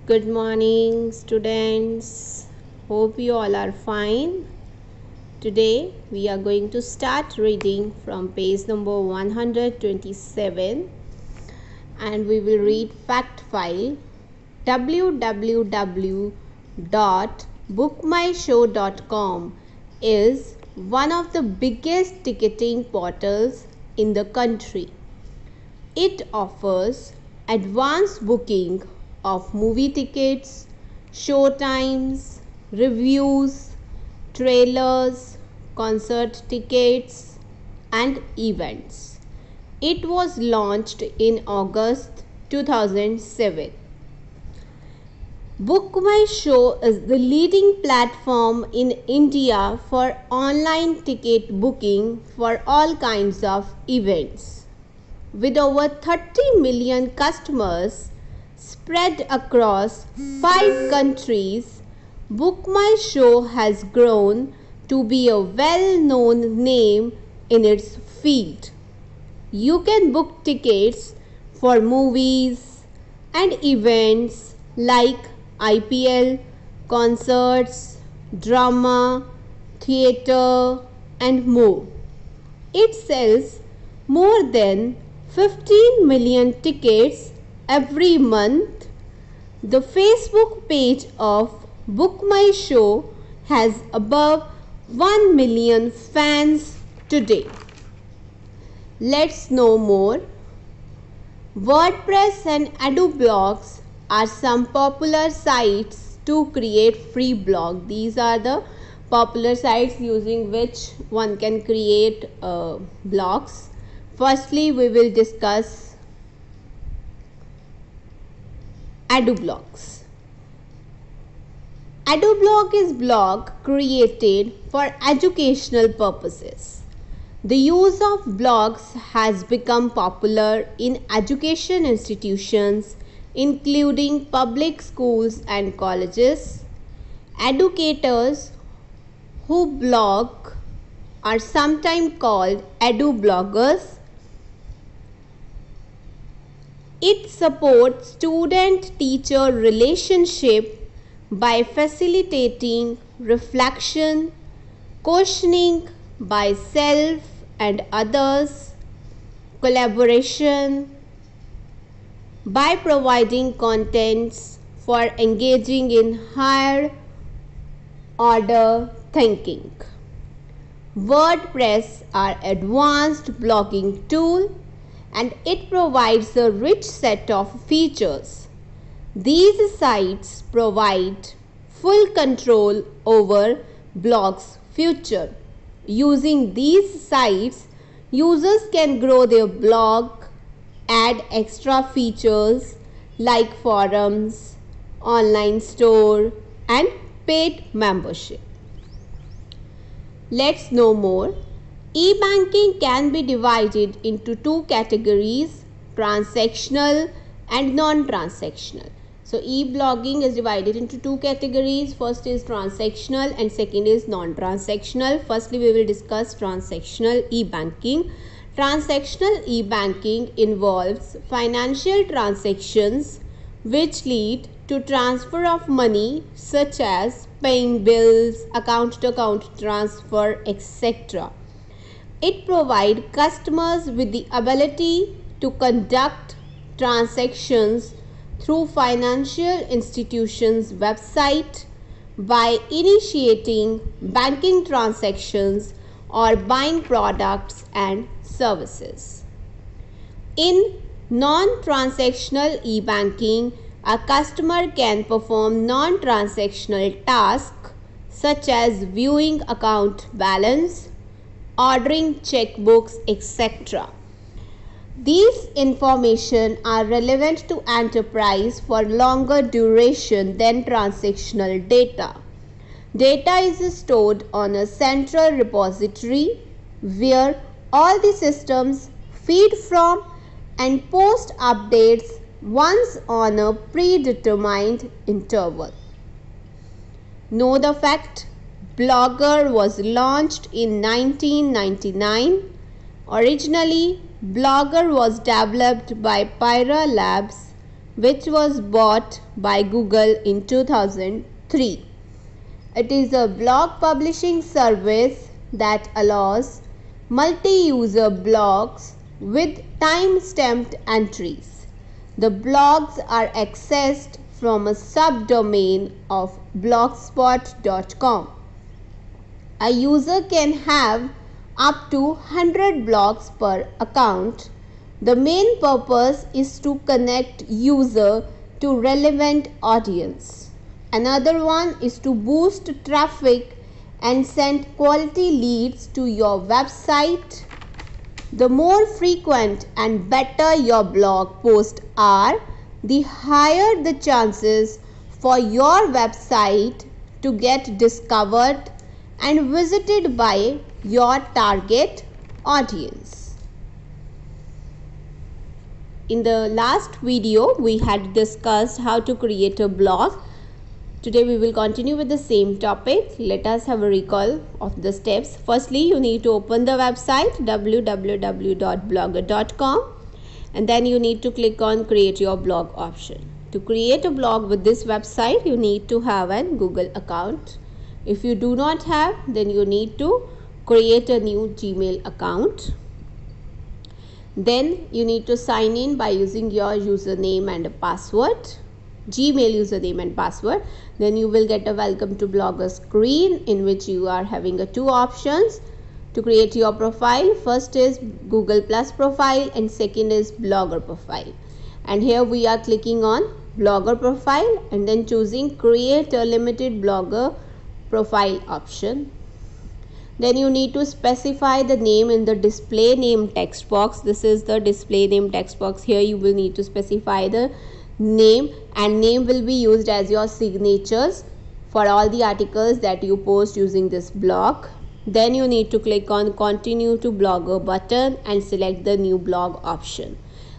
Good morning, students. Hope you all are fine. Today we are going to start reading from page number 127 and we will read fact file. www.bookmyshow.com is one of the biggest ticketing portals in the country. It offers advance booking of movie tickets, show times, reviews, trailers, concert tickets, and events. It was launched in August 2007. Book My Show is the leading platform in India for online ticket booking for all kinds of events. With over 30 million customers spread across 5 countries, Book My Show has grown to be a well-known name in its field. You can book tickets for movies and events like IPL, concerts, drama, theatre, and more. It sells more than 15 million tickets every month. The Facebook page of Book My Show has above 1 million fans today. Let's know more. WordPress and EduBlogs are some popular sites to create free blog. These are the popular sites using which one can create blogs. Firstly, we will discuss EduBlogs. EduBlog is blog created for educational purposes. The use of blogs has become popular in education institutions, including public schools and colleges. Educators who blog are sometimes called edubloggers. It supports student-teacher relationship by facilitating reflection, questioning by self and others, collaboration, by providing contents for engaging in higher order thinking. WordPress are advanced blogging tool and it provides a rich set of features. These sites provide full control over blogs' future. Using these sites, users can grow their blog, add extra features like forums, online store, and paid membership. Let's know more. E-banking can be divided into two categories, transactional and non-transactional. So e-blogging is divided into two categories. First is transactional and second is non-transactional. Firstly, we will discuss transactional e-banking. Transactional e-banking involves financial transactions which lead to transfer of money such as paying bills, account-to-account transfer, etc. It provides customers with the ability to conduct transactions through financial institutions' website by initiating banking transactions or buying products and services. In non-transactional e-banking, a customer can perform non-transactional tasks such as viewing account balance, ordering checkbooks, etc. These information are relevant to enterprise for longer duration than transactional data. Data is stored on a central repository where all the systems feed from and post updates once on a predetermined interval. Know the fact. Blogger was launched in 1999. Originally, Blogger was developed by Pyra Labs which was bought by Google in 2003. It is a blog publishing service that allows multi-user blogs with time-stamped entries. The blogs are accessed from a subdomain of blogspot.com. A user can have up to 100 blogs per account. The main purpose is to connect user to relevant audience. Another one is to boost traffic and send quality leads to your website. The more frequent and better your blog posts are, the higher the chances for your website to get discovered and visited by your target audience. In the last video, we had discussed how to create a blog. Today we will continue with the same topic. Let us have a recall of the steps. Firstly, you need to open the website www.blogger.com and then you need to click on create your blog option. To create a blog with this website, you need to have a Google account. If you do not have, then you need to create a new Gmail account. Then you need to sign in by using your username and a password. Gmail username and password. Then you will get a welcome to Blogger screen in which you are having two options to create your profile. First is Google Plus profile and second is Blogger profile. And here we are clicking on Blogger profile and then choosing create a limited blogger profile option. Then you need to specify the name in the display name text box. This is the display name text box. Here you will need to specify the name, and name will be used as your signatures for all the articles that you post using this blog. Then you need to click on continue to blogger button and select the new blog option.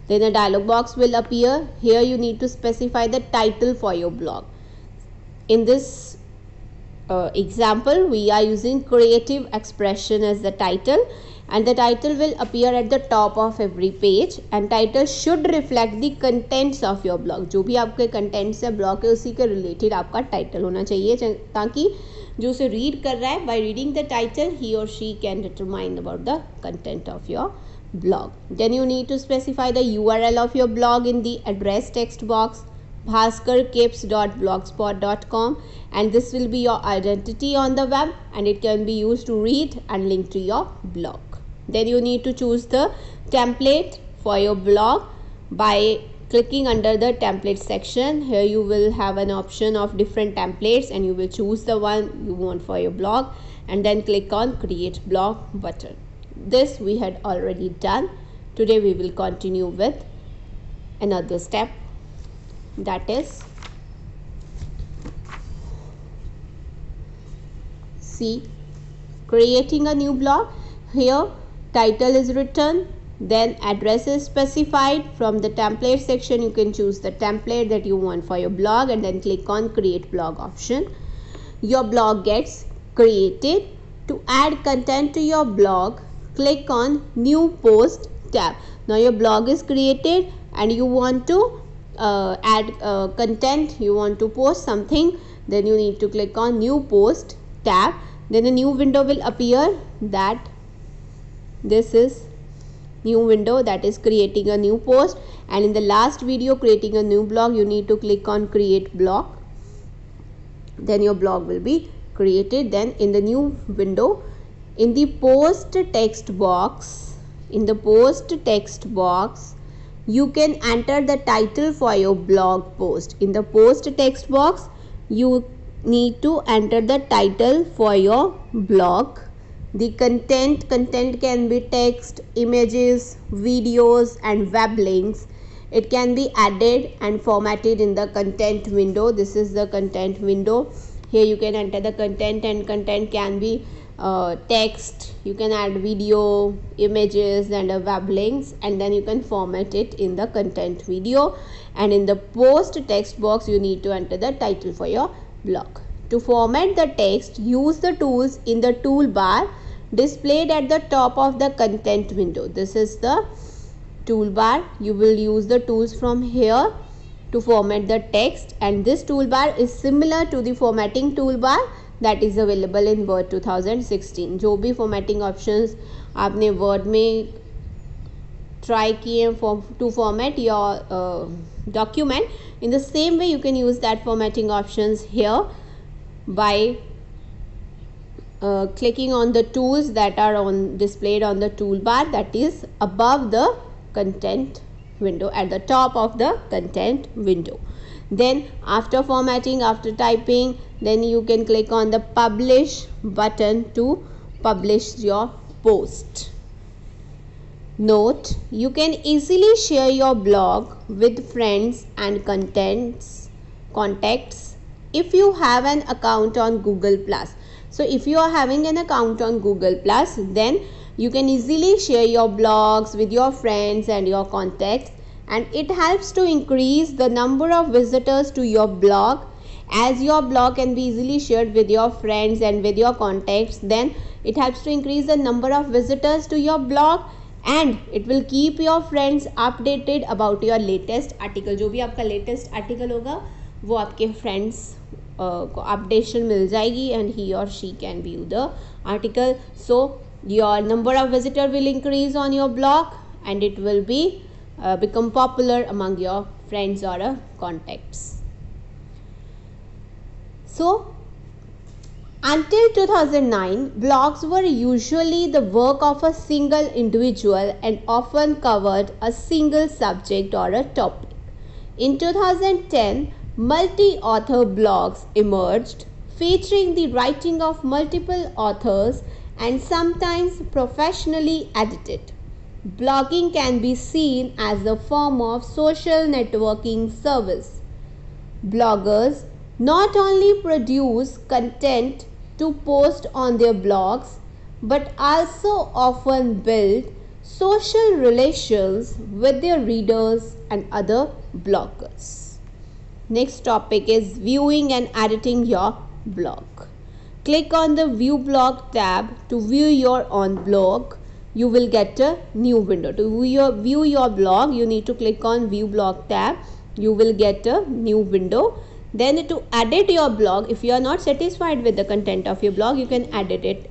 Then a dialog box will appear. Here you need to specify the title for your blog. In this example, we are using creative expression as the title, and the title will appear at the top of every page, and title should reflect the contents of your blog. जो भी आपके contents है blog के उसी के related आपका title होना चाहिए ताकि जो उसे read कर रहा है by reading the title he or she can determine about the content of your blog. Then you need to specify the URL of your blog in the address text box bhaskarkips.blogspot.com, and this will be your identity on the web and it can be used to read and link to your blog. Then you need to choose the template for your blog by clicking under the template section. Here you will have an option of different templates and you will choose the one you want for your blog and then click on create blog button. This we had already done. Today we will continue with another step, that is creating a new blog. Here title is written, then address is specified. From the template section you can choose the template that you want for your blog and then click on create blog option. Your blog gets created. To add content to your blog, click on new post tab. Now your blog is created and you want to add content, you want to post something, then you need to click on new post tab. Then a new window will appear, that this is new window, that is creating a new post. And in the last video, creating a new blog, you need to click on create blog, then your blog will be created. Then in the new window, in the post text box, you can enter the title for your blog post. In the post text box you need to enter the title for your blog. The content can be text, images, videos and web links. It can be added and formatted in the content window. This is the content window. Here you can enter the content, and content can be text, you can add video, images and web links, and then you can format it in the content video. And in the post text box you need to enter the title for your blog. To format the text, use the tools in the toolbar displayed at the top of the content window. This is the toolbar. You will use the tools from here to format the text, and this toolbar is similar to the formatting toolbar that is available in Word 2016. जो भी formatting options आपने Word में try किए to format your document, in the same way you can use that formatting options here by clicking on the tools that are displayed on the toolbar that is above the content window, at the top of the content window. Then after formatting, after typing, then you can click on the publish button to publish your post. Note, you can easily share your blog with friends and contacts if you have an account on Google+. So if you are having an account on Google+, then you can easily share your blogs with your friends and your contacts, and it helps to increase the number of visitors to your blog. As your blog can be easily shared with your friends and with your contacts, then it helps to increase the number of visitors to your blog, and it will keep your friends updated about your latest article. जो भी आपका latest article होगा वो आपके friends को updation मिल जाएगी, and he or she can view the article. So your number of visitor will increase on your blog, and it will be become popular among your friends or contacts. So until 2009, blogs were usually the work of a single individual and often covered a single subject or a topic. In 2010, multi-author blogs emerged, featuring the writing of multiple authors and sometimes professionally edited. Blogging can be seen as a form of social networking service. Bloggers not only produce content to post on their blogs, but also often build social relations with their readers and other bloggers. Next topic is viewing and editing your blog. Click on the View Blog tab to view your own blog. You will get a new window. To view your blog, you need to click on View Blog tab. You will get a new window. Then to edit your blog, if you are not satisfied with the content of your blog, you can edit it.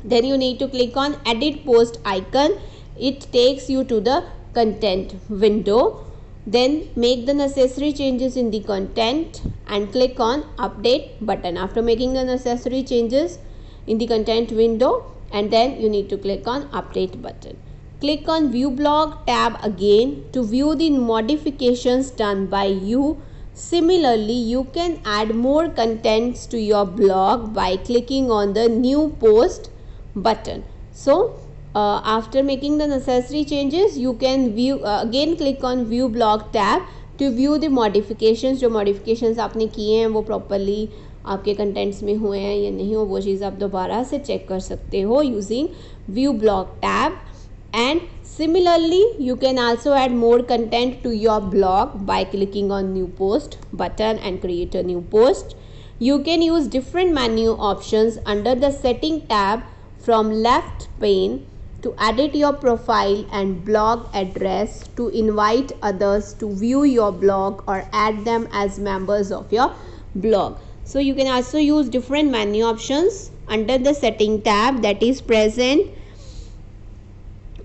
Then you need to click on Edit Post icon. It takes you to the content window. Then make the necessary changes in the content and click on Update button. After making the necessary changes in the content window, and then you need to click on Update button. Click on View Blog tab again to view the modifications done by you. Similarly, you can add more contents to your blog by clicking on the New Post button. So after making the necessary changes, you can view again click on View Blog tab to view the modifications. जो modifications आपने किए हैं वो properly आपके contents में हुए हैं या नहीं हो, वो चीज़ आप दोबारा से check कर सकते हो using View Blog tab. And similarly, you can also add more content to your blog by clicking on New Post button and create a new post. You can use different menu options under the Setting tab from left pane to edit your profile and blog address, to invite others to view your blog or add them as members of your blog. So you can also use different menu options under the Setting tab that is present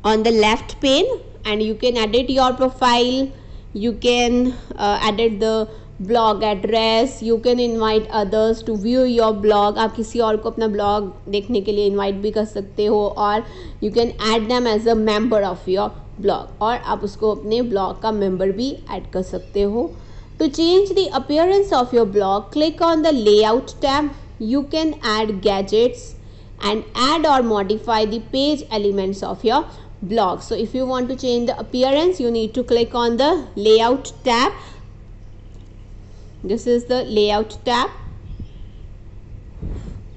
on the left pane, and you can edit your profile, you can edit the blog address, you can invite others to view your blog. आप किसी और को अपना blog देखने के लिए invite भी कर सकते हो, और you can add them as a member of your blog, और आप उसको अपने blog का member भी add कर सकते हो. To change the appearance of your blog, click on the Layout tab. You can add gadgets and add or modify the page elements of your blog. So if you want to change the appearance, you need to click on the Layout tab. This is the Layout tab,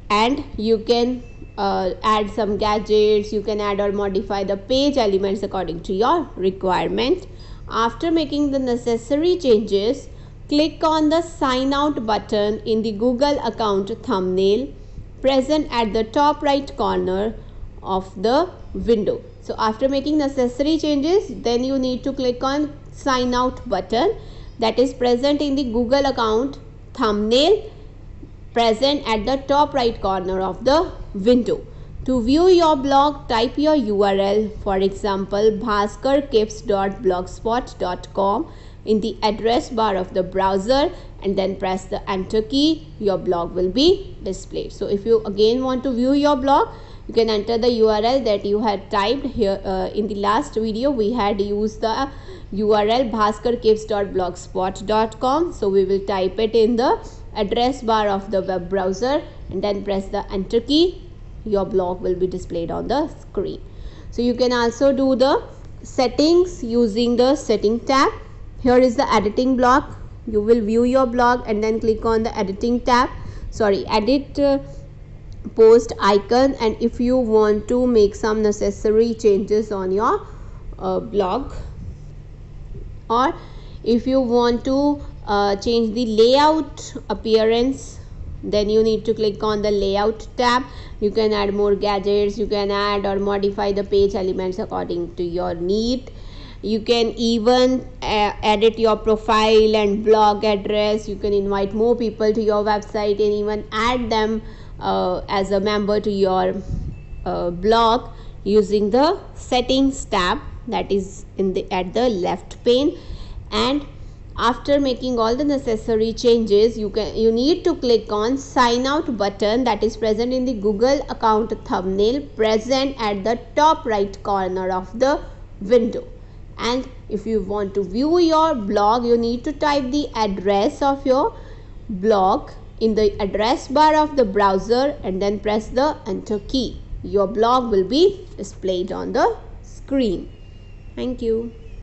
and you can add some gadgets, you can add or modify the page elements according to your requirement. After making the necessary changes, click on the Sign Out button in the Google account thumbnail present at the top right corner of the window. So after making necessary changes, then you need to click on Sign Out button. that is present in the Google account thumbnail present at the top right corner of the window. To view your blog, type your URL, for example bhaskarkips.blogspot.com, in the address bar of the browser and then press the enter key. Your blog will be displayed. So if you again want to view your blog, you can enter the URL that you had typed here. In the last video we had used the URL bhaskarkips.blogspot.com. So we will type it in the address bar of the web browser and then press the enter key. Your blog will be displayed on the screen. So you can also do the settings using the setting tab. Here is the editing block. You will view your blog and then click on the editing tab, edit post icon, and if you want to make some necessary changes on your blog, or if you want to change the layout appearance, then you need to click on the layout tab. You can add more gadgets, you can add or modify the page elements according to your need. You can even edit your profile and blog address. You can invite more people to your website and even add them as a member to your blog using the settings tab that is at the left pane. And after making all the necessary changes, you need to click on sign out button that is present in the Google account thumbnail present at the top right corner of the window. And if you want to view your blog, you need to type the address of your blog in the address bar of the browser and then press the enter key. Your blog will be displayed on the screen. Thank you.